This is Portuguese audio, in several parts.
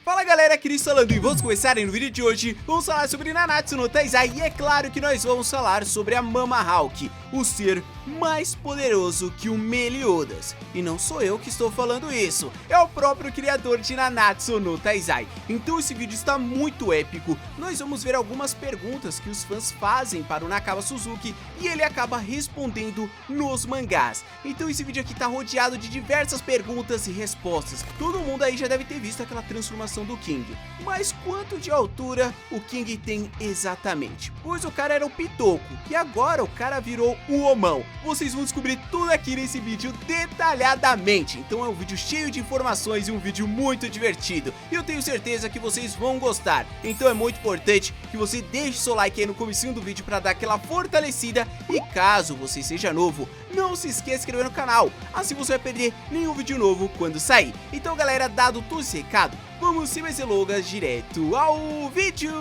Fala galera, aqui falando e vamos começar no vídeo de hoje. Vamos falar sobre Nanatsu no Taizai e é claro que nós vamos falar sobre a Mama Hawk, o ser mais poderoso que o Meliodas. E não sou eu que estou falando isso, é o próprio criador de Nanatsu no Taizai. Então esse vídeo está muito épico. Nós vamos ver algumas perguntas que os fãs fazem para o Nakaba Suzuki e ele acaba respondendo nos mangás. Então esse vídeo aqui está rodeado de diversas perguntas e respostas. Todo mundo aí já deve ter visto aquela transformação do King, mas quanto de altura o King tem exatamente? Pois o cara era o Pitoco e agora o cara virou o Homão. Vocês vão descobrir tudo aqui nesse vídeo detalhadamente, então é um vídeo cheio de informações e um vídeo muito divertido e eu tenho certeza que vocês vão gostar. Então é muito importante que você deixe seu like aí no comecinho do vídeo para dar aquela fortalecida e caso você seja novo, não se esqueça de se inscrever no canal, assim você vai perder nenhum vídeo novo quando sair. Então galera, dado todo esse recado, vamos sem mais delongas direto ao vídeo!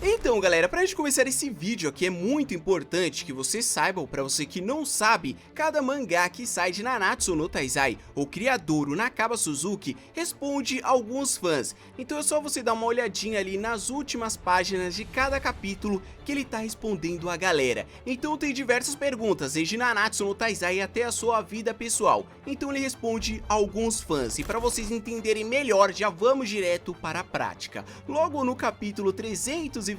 Então galera, pra gente começar esse vídeo aqui é muito importante que vocês saibam, pra você que não sabe, cada mangá que sai de Nanatsu no Taizai, o criador, o Nakaba Suzuki, responde alguns fãs. Então é só você dar uma olhadinha ali nas últimas páginas de cada capítulo que ele tá respondendo a galera. Então tem diversas perguntas, desde Nanatsu no Taizai até a sua vida pessoal. Então ele responde a alguns fãs e pra vocês entenderem melhor, já vamos direto para a prática. Logo no capítulo 322,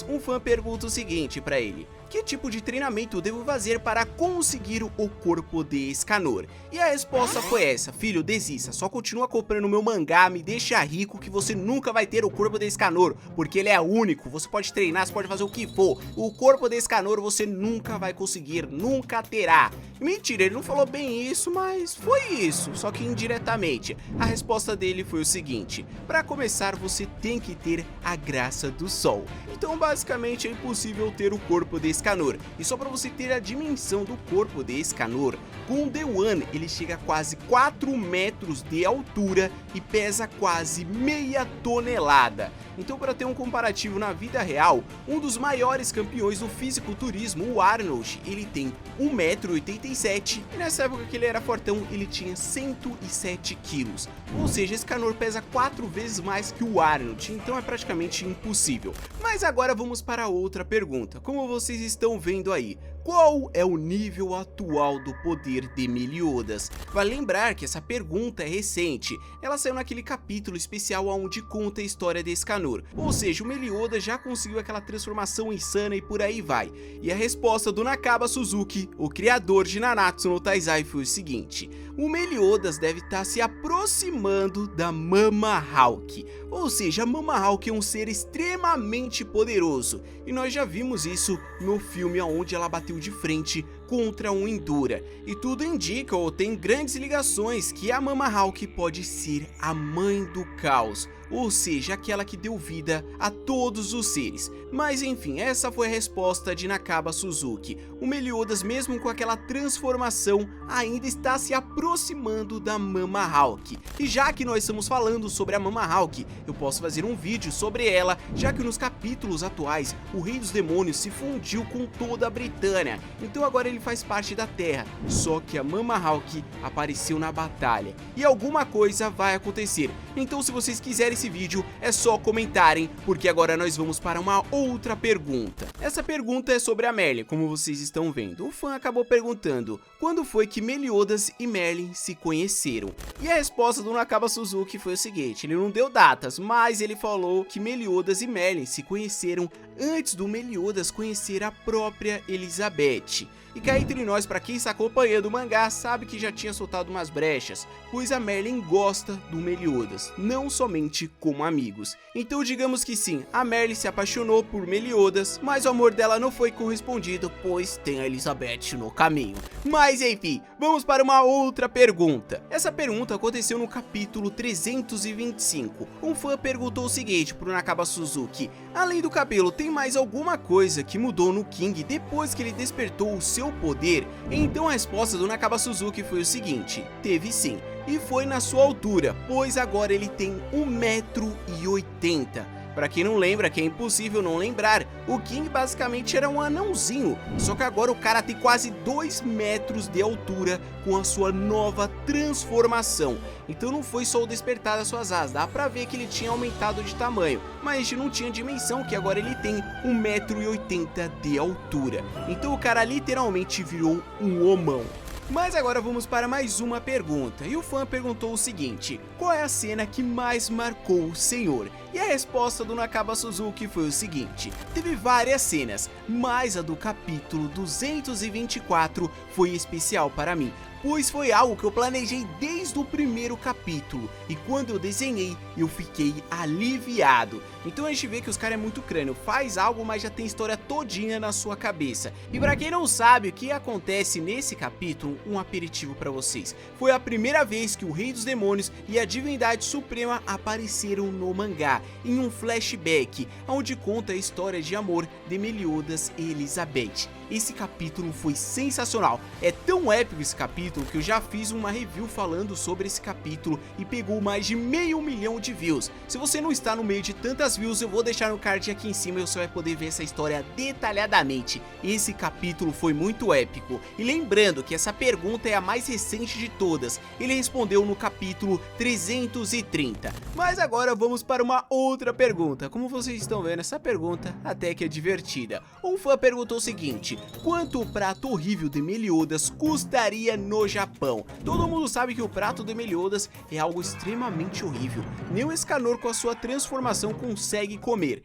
um fã pergunta o seguinte pra ele: que tipo de treinamento devo fazer para conseguir o corpo de Escanor? E a resposta foi essa: filho, desista, só continua comprando meu mangá, me deixa rico que você nunca vai ter o corpo de Escanor, porque ele é único, você pode treinar, você pode fazer o que for, o corpo de Escanor você nunca vai conseguir, nunca terá. Mentira, ele não falou bem isso, mas foi isso, só que indiretamente. A resposta dele foi o seguinte: para começar você tem que ter a graça do sol. Então basicamente é impossível ter o corpo de Escanor. E só para você ter a dimensão do corpo de Escanor, com o The One ele chega a quase 4 metros de altura e pesa quase meia tonelada. Então para ter um comparativo na vida real, um dos maiores campeões do fisiculturismo, o Arnold, ele tem 1,87 m e nessa época que ele era fortão ele tinha 107 quilos. Ou seja, Escanor pesa 4 vezes mais que o Arnold, então é praticamente impossível. Mas agora vamos para outra pergunta. Como vocês estão vendo aí, qual é o nível atual do poder de Meliodas? Vale lembrar que essa pergunta é recente, ela saiu naquele capítulo especial onde conta a história de Escanor, ou seja, o Meliodas já conseguiu aquela transformação insana e por aí vai. E a resposta do Nakaba Suzuki, o criador de Nanatsu no Taizai, foi o seguinte: o Meliodas deve estar se aproximando da Mama Hawk, ou seja, a Mama Hawk é um ser extremamente poderoso, e nós já vimos isso no filme onde ela bateu de frente contra um Endura, e tudo indica ou tem grandes ligações que a Mama Hawk pode ser a mãe do caos, ou seja, aquela que deu vida a todos os seres. Mas enfim, essa foi a resposta de Nakaba Suzuki. O Meliodas, mesmo com aquela transformação, ainda está se aproximando da Mama Hawk. E já que nós estamos falando sobre a Mama Hawk, eu posso fazer um vídeo sobre ela, já que nos capítulos atuais, o Rei dos Demônios se fundiu com toda a Britânia, então agora ele faz parte da Terra. Só que a Mama Hawk apareceu na batalha, e alguma coisa vai acontecer. Então se vocês quiserem esse vídeo, é só comentarem, porque agora nós vamos para uma outra pergunta. Essa pergunta é sobre a Merlin, como vocês estão vendo. O fã acabou perguntando: quando foi que Meliodas e Merlin se conheceram? E a resposta do Nakaba Suzuki foi o seguinte: ele não deu datas, mas ele falou que Meliodas e Merlin se conheceram antes do Meliodas conhecer a própria Elizabeth. E cá entre nós, pra quem está acompanhando o mangá, sabe que já tinha soltado umas brechas, pois a Merlin gosta do Meliodas, não somente como amigos. Então digamos que sim, a Merlin se apaixonou por Meliodas, mas o amor dela não foi correspondido, pois tem a Elizabeth no caminho. Mas enfim, vamos para uma outra pergunta. Essa pergunta aconteceu no capítulo 325. Um fã perguntou o seguinte pro Nakaba Suzuki: além do cabelo, tem mais alguma coisa que mudou no King depois que ele despertou o seu poder? Então a resposta do Nakaba Suzuki foi o seguinte: teve sim, e foi na sua altura, pois agora ele tem 1,80 m. Pra quem não lembra, que é impossível não lembrar, o King basicamente era um anãozinho, só que agora o cara tem quase 2 metros de altura com a sua nova transformação. Então não foi só o despertar das suas asas, dá pra ver que ele tinha aumentado de tamanho, mas a gente não tinha dimensão que agora ele tem 1,80 m de altura. Então o cara literalmente virou um homão. Mas agora vamos para mais uma pergunta, e o fã perguntou o seguinte: qual é a cena que mais marcou o senhor? E a resposta do Nakaba Suzuki foi o seguinte: teve várias cenas, mas a do capítulo 224 foi especial para mim, pois foi algo que eu planejei desde o primeiro capítulo, e quando eu desenhei, eu fiquei aliviado. Então a gente vê que os caras é muito crânio, faz algo, mas já tem história todinha na sua cabeça. E pra quem não sabe o que acontece nesse capítulo, um aperitivo pra vocês. Foi a primeira vez que o Rei dos Demônios e a Divindade Suprema apareceram no mangá, em um flashback, onde conta a história de amor de Meliodas e Elizabeth. Esse capítulo foi sensacional, é tão épico esse capítulo que eu já fiz uma review falando sobre esse capítulo e pegou mais de 500 mil de views. Se você não está no meio de tantas views, eu vou deixar no card aqui em cima e você vai poder ver essa história detalhadamente. Esse capítulo foi muito épico, e lembrando que essa pergunta é a mais recente de todas, ele respondeu no capítulo 330. Mas agora vamos para uma outra pergunta. Como vocês estão vendo, essa pergunta até que é divertida. Um fã perguntou o seguinte: quanto o prato horrível de Meliodas custaria no Japão? Todo mundo sabe que o prato de Meliodas é algo extremamente horrível, nem o Escanor com a sua transformação consegue comer.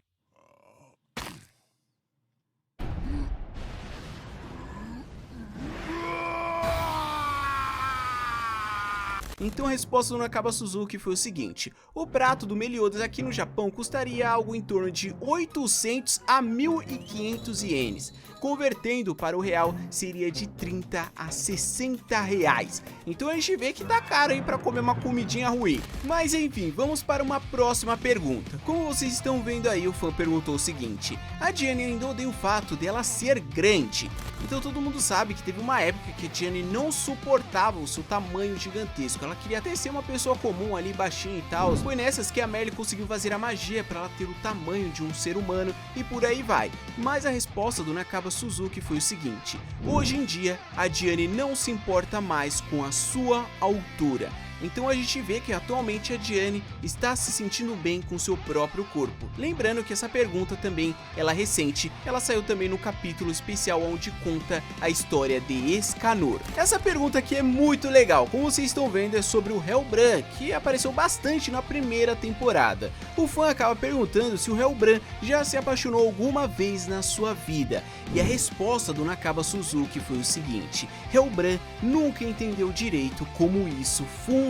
Então a resposta do Nakaba Suzuki foi o seguinte: o prato do Meliodas aqui no Japão custaria algo em torno de 800 a 1.500 ienes. Convertendo para o real, seria de 30 a 60 reais. Então a gente vê que tá caro aí pra comer uma comidinha ruim. Mas enfim, vamos para uma próxima pergunta. Como vocês estão vendo aí, o fã perguntou o seguinte: a Diane ainda odeia o fato dela ser grande. Então todo mundo sabe que teve uma época que a Diane não suportava o seu tamanho gigantesco. Ela queria até ser uma pessoa comum ali, baixinha e tal. Foi nessas que a Merly conseguiu fazer a magia para ela ter o tamanho de um ser humano e por aí vai. Mas a resposta do Nakaba Suzuki foi o seguinte: hoje em dia a Diane não se importa mais com a sua altura. Então a gente vê que atualmente a Diane está se sentindo bem com seu próprio corpo. Lembrando que essa pergunta também ela é recente, ela saiu também no capítulo especial onde conta a história de Escanor. Essa pergunta aqui é muito legal, como vocês estão vendo é sobre o Hellbran, que apareceu bastante na primeira temporada. O fã acaba perguntando se o Hellbran já se apaixonou alguma vez na sua vida, e a resposta do Nakaba Suzuki foi o seguinte: Hellbran nunca entendeu direito como isso funciona.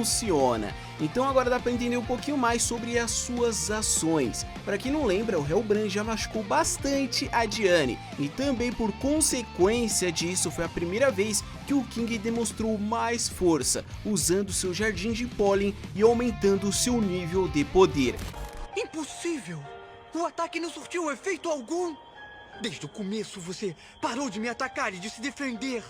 Então agora dá pra entender um pouquinho mais sobre as suas ações. Pra quem não lembra, o Hellbran já machucou bastante a Diane, e também por consequência disso foi a primeira vez que o King demonstrou mais força, usando seu jardim de pólen e aumentando seu nível de poder. Impossível! O ataque não surtiu efeito algum! Desde o começo você parou de me atacar e de se defender!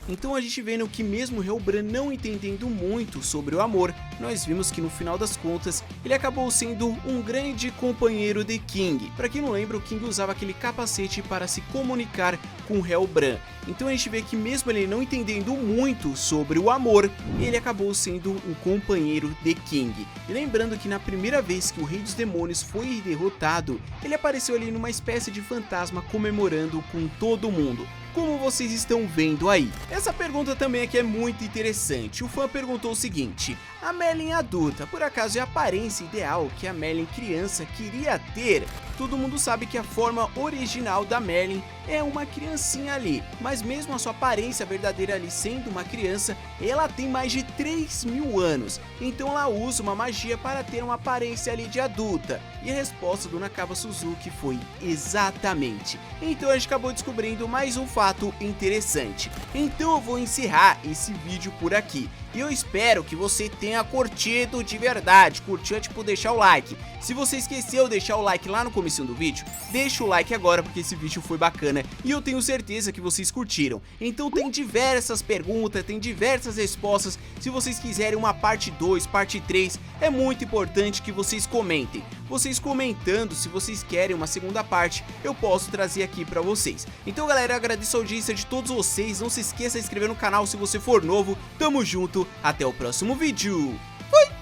Então a gente vendo que mesmo Hellbran não entendendo muito sobre o amor, nós vimos que no final das contas ele acabou sendo um grande companheiro de King. Pra quem não lembra, o King usava aquele capacete para se comunicar com Hellbran. Então a gente vê que mesmo ele não entendendo muito sobre o amor, ele acabou sendo um companheiro de King. E lembrando que na primeira vez que o Rei dos Demônios foi derrotado, ele apareceu ali numa espécie de fantasma comemorando com todo mundo, como vocês estão vendo aí. Essa pergunta também aqui é muito interessante. O fã perguntou o seguinte: a Merlin adulta, por acaso é a aparência ideal que a Merlin criança queria ter? Todo mundo sabe que a forma original da Merlin é uma criancinha ali, mas mesmo a sua aparência verdadeira ali sendo uma criança, ela tem mais de 3.000 anos, então ela usa uma magia para ter uma aparência ali de adulta. E a resposta do Nakaba Suzuki foi exatamente. Então a gente acabou descobrindo mais um fato interessante. Então eu vou encerrar esse vídeo por aqui, e eu espero que você tenha tenha curtido de verdade. Curtiu é tipo deixar o like. Se você esqueceu de deixar o like lá no comecinho do vídeo, deixa o like agora porque esse vídeo foi bacana e eu tenho certeza que vocês curtiram. Então tem diversas perguntas, tem diversas respostas. Se vocês quiserem uma parte 2, parte 3, é muito importante que vocês comentem. Vocês comentando, se vocês querem uma segunda parte, eu posso trazer aqui pra vocês. Então galera, eu agradeço a audiência de todos vocês. Não se esqueça de se inscrever no canal se você for novo. Tamo junto, até o próximo vídeo. Fui!